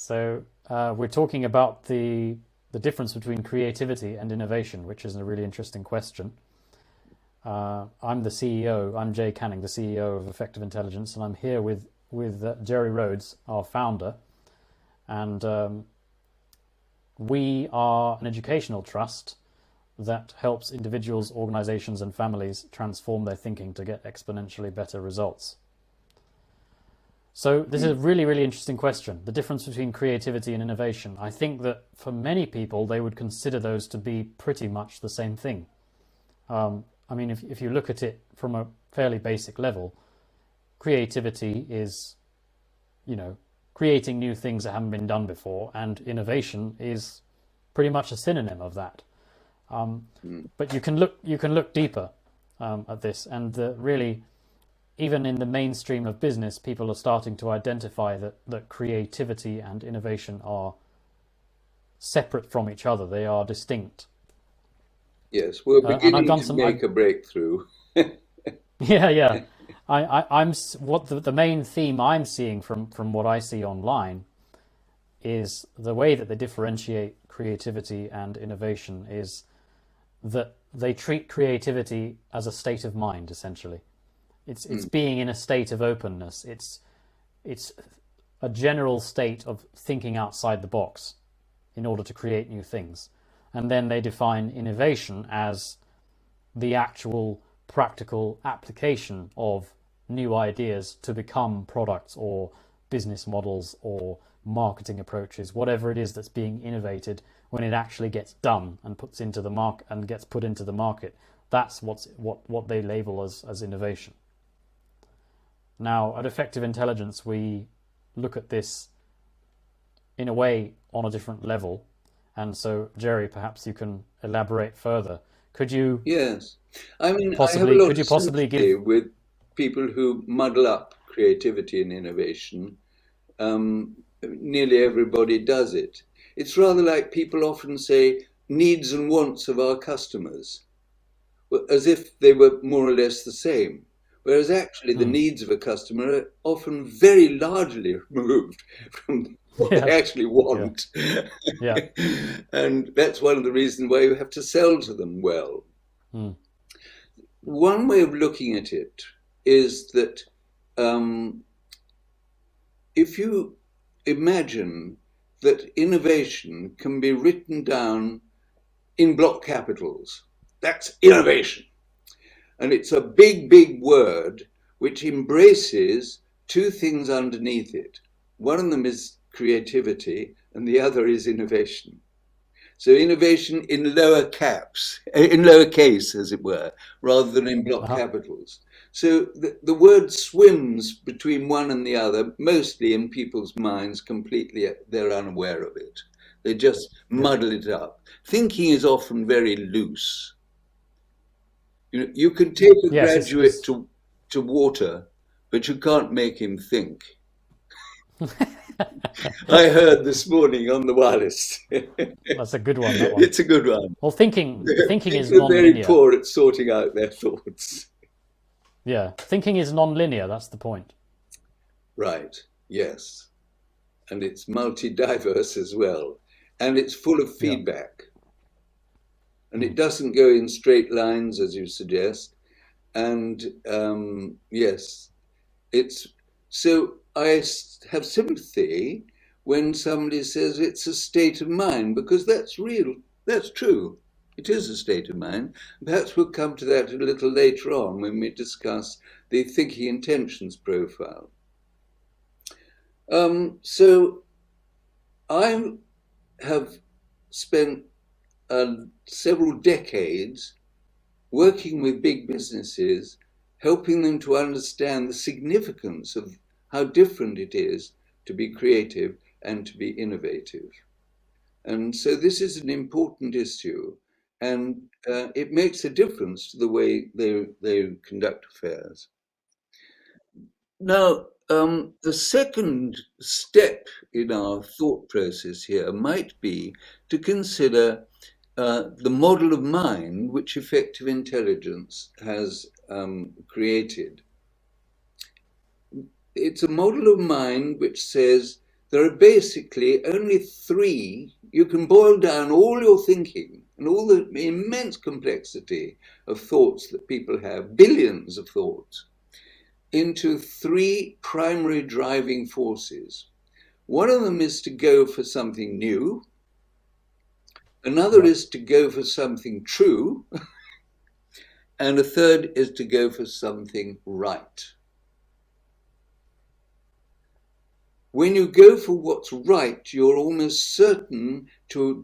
So we're talking about the difference between creativity and innovation, which is a really interesting question. I'm the CEO. I'm Jay Canning, the CEO of Effective Intelligence, and I'm here with Jerry Rhodes, our founder, and we are an educational trust that helps individuals, organizations, and families transform their thinking to get exponentially better results. So this is a really, really interesting question, the difference between creativity and innovation. I think that for many people, they would consider those to be pretty much the same thing. I mean, if you look at it from a fairly basic level, creativity is, creating new things that haven't been done before, and innovation is pretty much a synonym of that. But you can look deeper at this, and really, even in the mainstream of business, people are starting to identify that creativity and innovation are separate from each other. They are distinct. Yes, we're And I've beginning done to some. make a breakthrough. Yeah, yeah. I'm what the main theme I'm seeing from what I see online is the way that they differentiate creativity and innovation is that they treat creativity as a state of mind, essentially. It's being in a state of openness. It's a general state of thinking outside the box in order to create new things. And then they define innovation as the actual practical application of new ideas to become products or business models or marketing approaches, whatever it is that's being innovated when it actually gets done and puts into the market and gets put into the market. That's what they label as innovation. Now, at Effective Intelligence, we look at this in a way on a different level. And so, Jerry, perhaps you can elaborate further. Could you Yes. I mean, I have a possibly lot could of you possibly sympathy give with people who muddle up creativity and innovation. Nearly everybody does it. It's rather like people often say needs and wants of our customers, as if they were more or less the same. Whereas actually the hmm, needs of a customer are often very largely removed from what they yeah, actually yeah, want. yeah, And that's one of the reasons why you have to sell to them well. hmm, One way of looking at it is that um, if you imagine that innovation can be written down in block capitals, that's innovation. And it's a big, big word which embraces two things underneath it. One of them is creativity, and the other is innovation. So innovation in lower caps, in lowercase, as it were, rather than in block uh-huh, capitals. So the word swims between one and the other, mostly in people's minds, completely, they're unaware of it. They just yeah, muddle it up. Thinking is often very loose. You can take a yes, graduate to water, but you can't make him think. I heard this morning on the wireless. that's a good one. That one. It's a good one. Well, thinking is People are very non-linear. poor at sorting out their thoughts. Yeah, thinking is non-linear. That's the point. Right, yes. And it's multi-diverse as well. And it's full of Yeah, feedback. And hmm, it doesn't go in straight lines, as you suggest. And yes, it's so have sympathy when somebody says it's a state of mind, because that's real, that's true. It is a state of mind. Perhaps we'll come to that a little later on when we discuss the thinking intentions profile. So I have spent several decades working with big businesses, helping them to understand the significance of how different it is to be creative and to be innovative. And so this is an important issue, and it makes a difference to the way they conduct affairs. Now, the second step in our thought process here might be to consider the model of mind which effective intelligence has created. It's a model of mind which says there are basically only three. You can boil down all your thinking and all the immense complexity of thoughts that people have, billions of thoughts, into three primary driving forces. One of them is to go for something new. Another Yeah. is to go for something true. And a third is to go for something right. When you go for what's right, you're almost certain to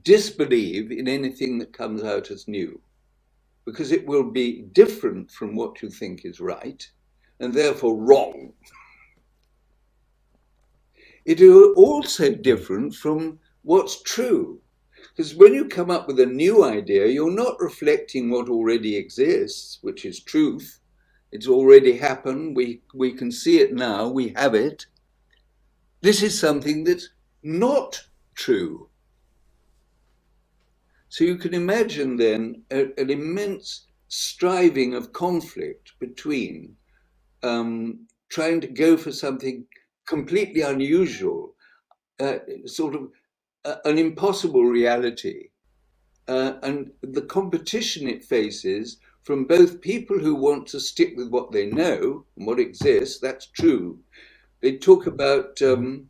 disbelieve in anything that comes out as new, because it will be different from what you think is right, and therefore wrong. It is also different from what's true, because when you come up with a new idea, you're not reflecting what already exists, which is truth. It's already happened. We can see it now. We have it. This is something that's not true. So you can imagine then an immense striving of conflict between trying to go for something completely unusual, sort of an impossible reality, and the competition it faces from both people who want to stick with what they know and what exists, that's true. They talk about Mhm.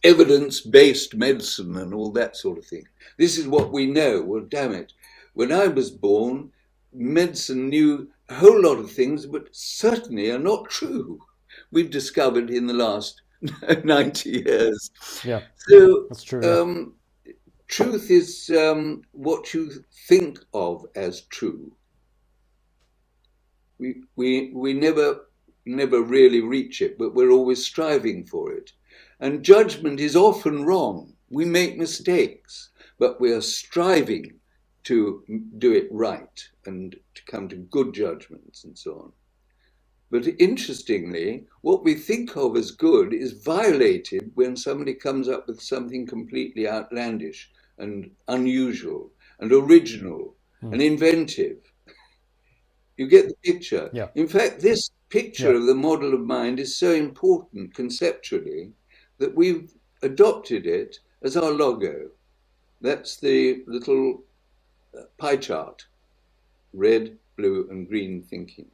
evidence-based medicine and all that sort of thing. This is what we know. Well, damn it. When I was born, medicine knew a whole lot of things, but certainly are not true. We've discovered in the last 90 years. Yeah. So, That's true. Yeah. um, truth is what you think of as true. We never really reach it, but we're always striving for it. And judgment is often wrong. We make mistakes, but we are striving to do it right and to come to good judgments and so on. But interestingly, what we think of as good is violated when somebody comes up with something completely outlandish and unusual and original Mm. and inventive. You get the picture. Yeah. In fact, this picture Yeah. of the model of mind is so important conceptually that we've adopted it as our logo. That's the little pie chart, red, blue, and green thinking.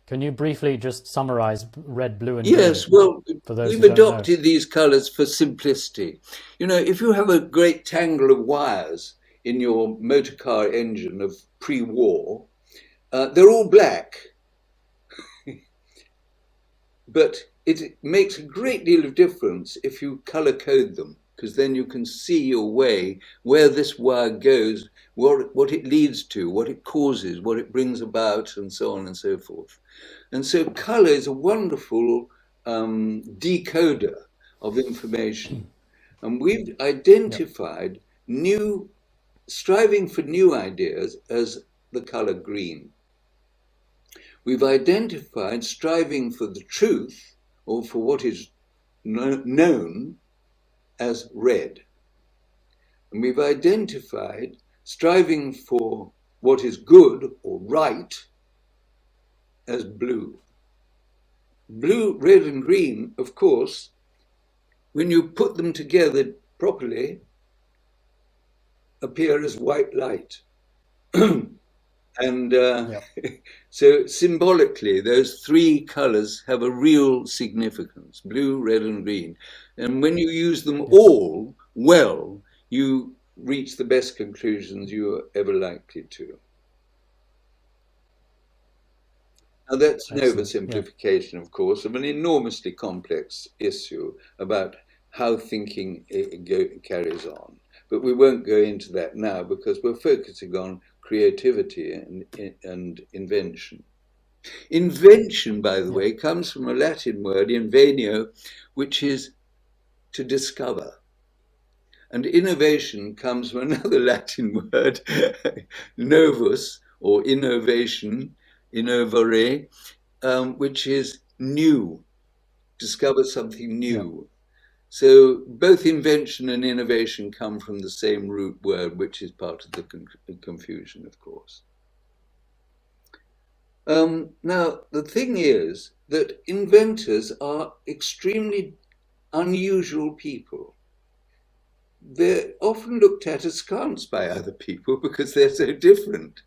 Can you briefly just summarize red, blue, and green Yes, well, for those we've who don't know? adopted these colors for simplicity. You know, if you have a great tangle of wires in your motor car engine of pre-war, they're all black. But it makes a great deal of difference if you color code them, because then you can see your way, where this wire goes, what it leads to, what it causes, what it brings about, and so on and so forth. And so color is a wonderful decoder of information. And we've Yeah. identified striving for new ideas as the color green. We've identified striving for the truth or for what is known as red. And we've identified striving for what is good or right as blue. Blue, red, and green, of course, when you put them together properly, appear as white light. And Yeah. so symbolically, those three colors have a real significance, blue, red, and green. And when you use them Yes. all well, you reach the best conclusions you are ever likely to. Now, that's an Excellent. Yeah. oversimplification, of course, of an enormously complex issue about how thinking carries on. But we won't go into that now because we're focusing on creativity and invention. Invention, by the Yeah. way, comes from a Latin word, invenio, which is to discover. And innovation comes from another Latin word, novus, or innovation, innovare, which is new, discover something Yeah. new. So both invention and innovation come from the same root word, which is part of the confusion, of course. Now, the thing is that inventors are extremely unusual people. They're often looked at askance by other people because they're so different.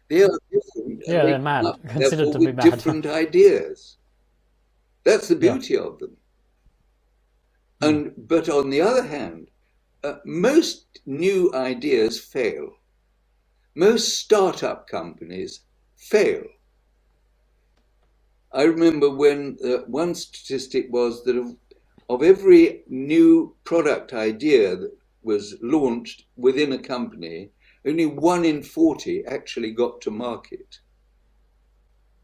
They are different and Yeah, they they're come mad, up, considered therefore, to be with mad. different ideas. That's the Yeah. beauty of them. Hmm. But on the other hand, most new ideas fail. Most startup companies fail. I remember when one statistic was that of every new product idea that was launched within a company, only 1 in 40 actually got to market.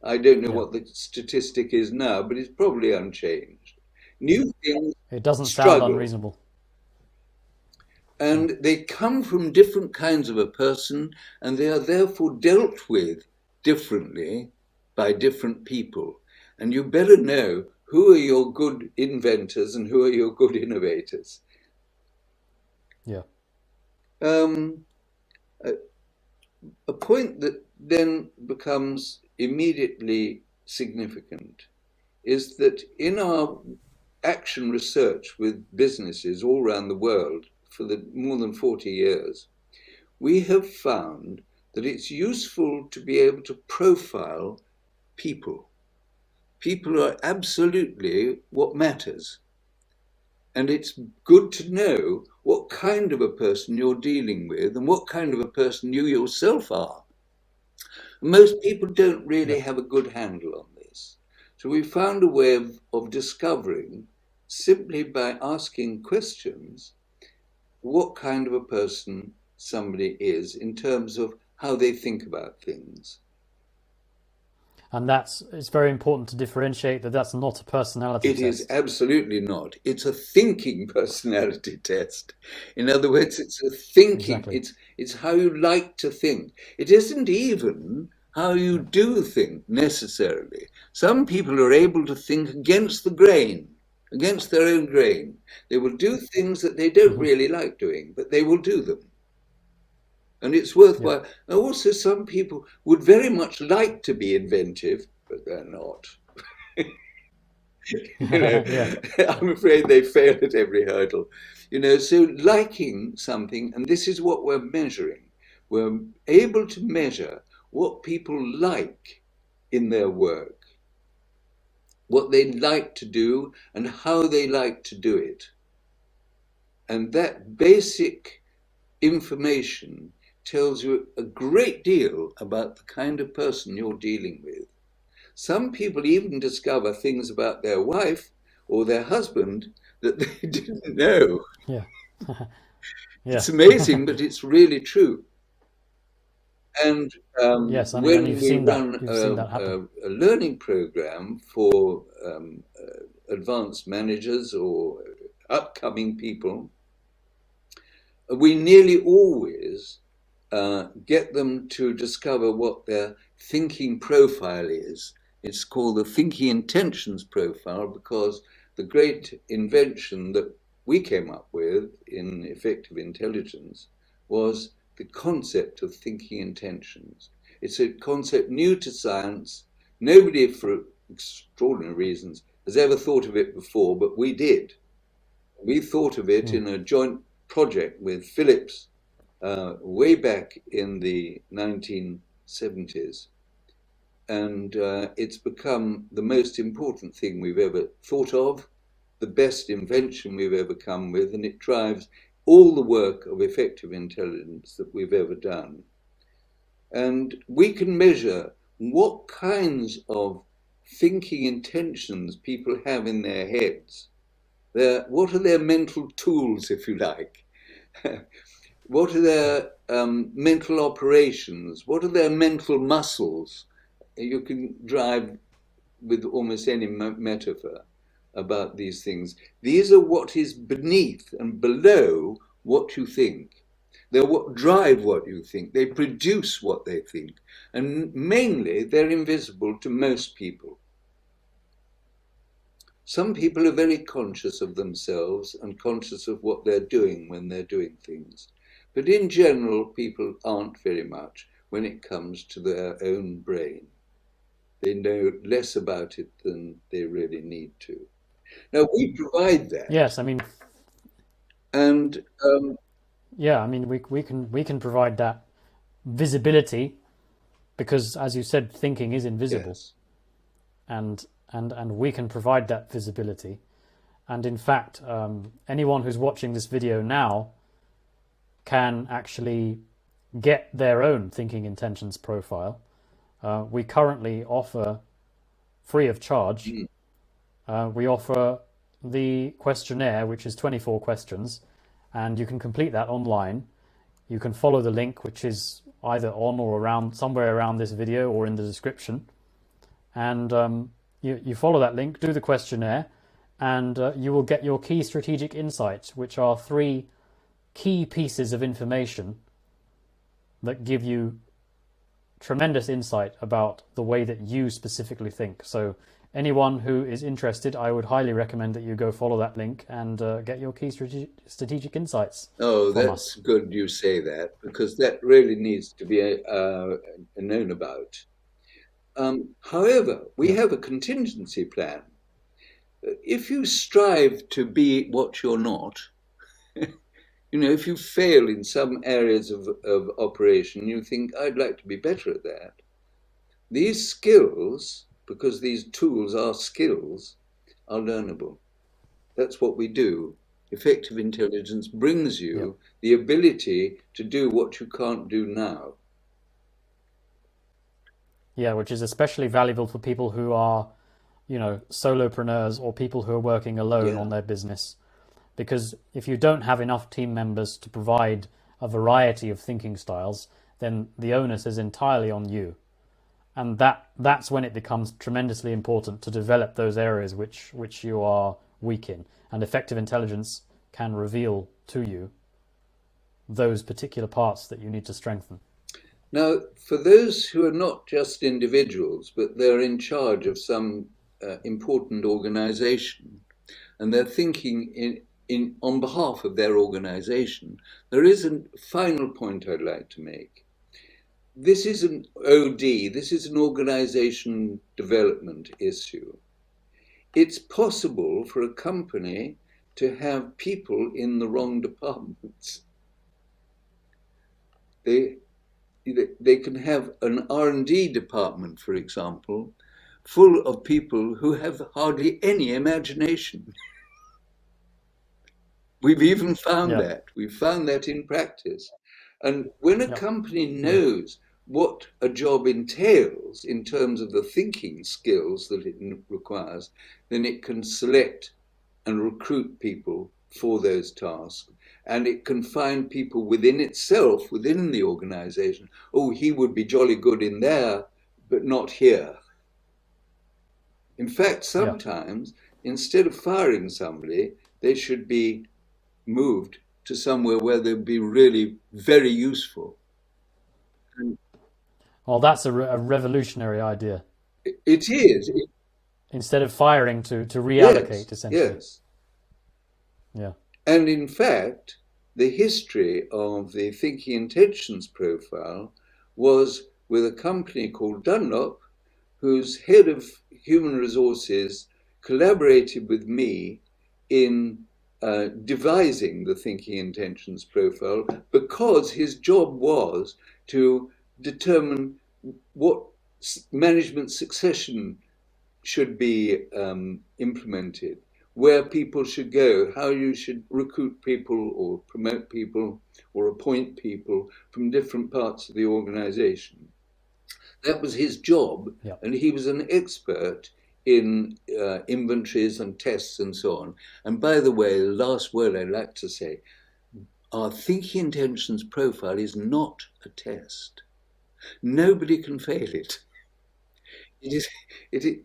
I don't know Yeah. what the statistic is now, but it's probably unchanged. New things It doesn't sound struggle, unreasonable. Yeah. and they come from different kinds of a person, and they are therefore dealt with differently by different people. And you better know who are your good inventors and who are your good innovators. Yeah. Um, a, a point that then becomes immediately significant is that in our action research with businesses all around the world for the more than 40 years, we have found that it's useful to be able to profile people. People are absolutely what matters. And it's good to know what kind of a person you're dealing with and what kind of a person you yourself are. Most people don't Yeah. really have a good handle on this. So we found a way of discovering, simply by asking questions, what kind of a person somebody is in terms of how they think about things. And it's very important to differentiate that that's not a personality It is test. absolutely not. It's a thinking personality test. In other words, it's a thinking, Exactly. it's how you like to think. It isn't even how you Yeah. do think necessarily. Some people are able to think against the grain, against their own grain. They will do things that they don't Hmm. really like doing, but they will do them. And it's Yeah. worthwhile. And also, some people would very much like to be inventive, but they're not. You know, Yeah. I'm afraid they fail at every hurdle. So liking something, and this is what we're measuring. We're able to measure what people like in their work, what they like to do, and how they like to do it. And that basic information tells you a great deal about the kind of person you're dealing with. Some people even discover things about their wife or their husband that they didn't know. Yeah. Yeah. It's amazing, but it's really true. And Yes. And when you've we seen that. run You've seen that happen. a learning program for advanced managers or upcoming people, we nearly always get them to discover what their thinking profile is. It's called the thinking intentions profile because the great invention that we came up with in effective intelligence was the concept of thinking intentions. It's a concept new to science. Nobody, for extraordinary reasons, has ever thought of it before, but we did. We thought of it Mm. in a joint project with Philips way back in the 1970s. And it's become the most important thing we've ever thought of, the best invention we've ever come with, and it drives all the work of effective intelligence that we've ever done. And we can measure what kinds of thinking intentions people have in their heads. What are their mental tools, if you like? What are Yeah. their mental operations? What are their mental muscles? You can drive with almost any metaphor about these things. These are what is beneath and below what you think. They're what drive what you think. They produce what they think. And mainly, they're invisible to most people. Some people are very conscious of themselves and conscious of what they're doing when they're doing things. But in general, people aren't very much when it comes to their own brain. They know less about it than they really need to. Now, we provide that. Yes, I mean, And yeah, I mean, we can provide that visibility because, as you said, thinking is invisible, yes, and we can provide that visibility. And in fact, anyone who's watching this video now can actually get their own thinking intentions profile. We currently offer free of charge. mm, We offer the questionnaire, which is 24 questions, and you can complete that online. You can follow the link, which is either on or around somewhere around this video or in the description. And you follow that link, do the questionnaire, and you will get your key strategic insights, which are 3 key pieces of information that give you tremendous insight about the way that you specifically think. So anyone who is interested, I would highly recommend that you go follow that link and get your key strategic insights oh, from us. that's good you say that, because that really needs to be known about. However, we Yeah, have a contingency plan. If you strive to be what you're not, if you fail in some areas of operation, you think, I'd like to be better at that. These skills, because these tools are skills, are learnable. That's what we do. Effective intelligence brings yeah, you the ability to do what you can't do now. yeah, which is especially valuable for people who are, solopreneurs or people who are working alone Yeah. on their business. Because if you don't have enough team members to provide a variety of thinking styles, then the onus is entirely on you. And that's when it becomes tremendously important to develop those areas which you are weak in. And effective intelligence can reveal to you those particular parts that you need to strengthen. Now, for those who are not just individuals, but they're in charge of some important organization, and they're thinking on behalf of their organization, there is a final point I'd like to make. This is an OD, this is an organization development issue. It's possible for a company to have people in the wrong departments. They can have an R&D department, for example, full of people who have hardly any imagination. We've even found Yeah, that. We've found that in practice. And when a yeah, company yeah, knows what a job entails in terms of the thinking skills that it requires, then it can select and recruit people for those tasks. And it can find people within itself, within the organization. Oh, he would be jolly good in there, but not here. In fact, yeah. sometimes instead of firing somebody, they should be moved to somewhere where they'd be really very useful. And Well, that's a revolutionary idea. it is. Instead of firing to Yes, reallocate, essentially. yes. Yeah, And in fact, the history of the thinking intentions profile was with a company called Dunlop, whose head of human resources collaborated with me in devising the thinking intentions profile because his job was to determine what management succession should be implemented, where people should go, how you should recruit people or promote people or appoint people from different parts of the organization. That was his job, yeah. and he was an expert in inventories and tests and so on. And by the way, the last word I'd like to say, our thinking intentions profile is not a test. Nobody can fail it.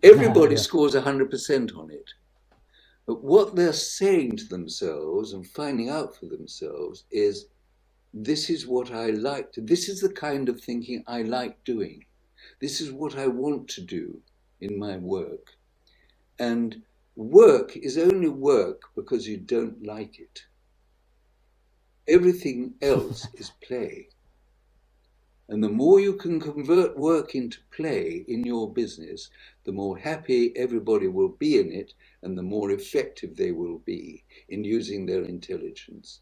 Everybody Yeah, scores 100% on it. But what they're saying to themselves and finding out for themselves is, this is what I like to, this is the kind of thinking I like doing. This is what I want to do in my work. And work is only work because you don't like it. Everything else is play. And the more you can convert work into play in your business, the more happy everybody will be in it, and the more effective they will be in using their intelligence.